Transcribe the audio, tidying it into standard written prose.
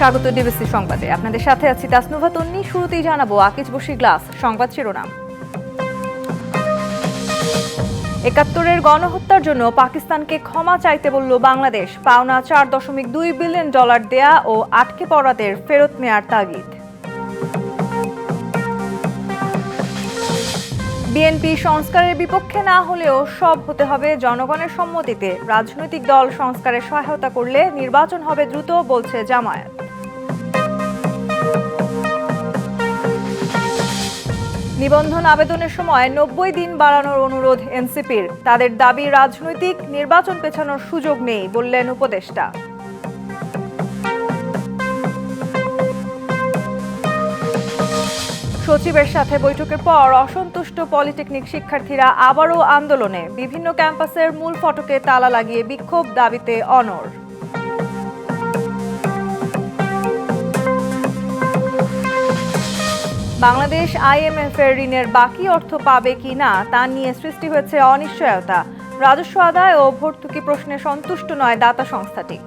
স্বাগত ডিবিসি সংবাদে। আপনাদের সাথে আছি তাসনুভা তন্নি। শুরুতেই জানাবো আকিজ বশির গ্লাস সংবাদ শিরোনাম। ৭১-এর গণহত্যার জন্য পাকিস্তানকে ক্ষমা চাইতে বলল বাংলাদেশ। পাওনা $4.2 বিলিয়ন দেয়া ও আটকে পড়াদের ফেরত নেয়ার তাগিদ। বিএনপি সংস্কারের বিপক্ষে না হলেও সব হতে হবে জনগণের সম্মতিতে। রাজনৈতিক দল সংস্কারে সহায়তা করলে নির্বাচন হবে দ্রুত, বলছে জামায়াত। নিবন্ধন আবেদনের সময় 90 দিন বাড়ানোর অনুরোধ এনসিপির। তাদের দাবি, রাজনৈতিক নির্বাচন পেছানোর সুযোগ নেই, বললেন উপদেষ্টা। সচিবের সাথে বৈঠকের পর অসন্তুষ্ট পলিটেকনিক শিক্ষার্থীরা আবারও আন্দোলনে। বিভিন্ন ক্যাম্পাসের মূল ফটকে তালা লাগিয়ে বিক্ষোভ, দাবিতে অনড়। বাংলাদেশ আইএমএফ এর ঋণের বাকি অর্থ পাবে কি না তা নিয়ে সৃষ্টি হয়েছে অনিশ্চয়তা। রাজস্ব আদায় ও ভর্তুকি প্রশ্নে সন্তুষ্ট নয় দাতা সংস্থাটি।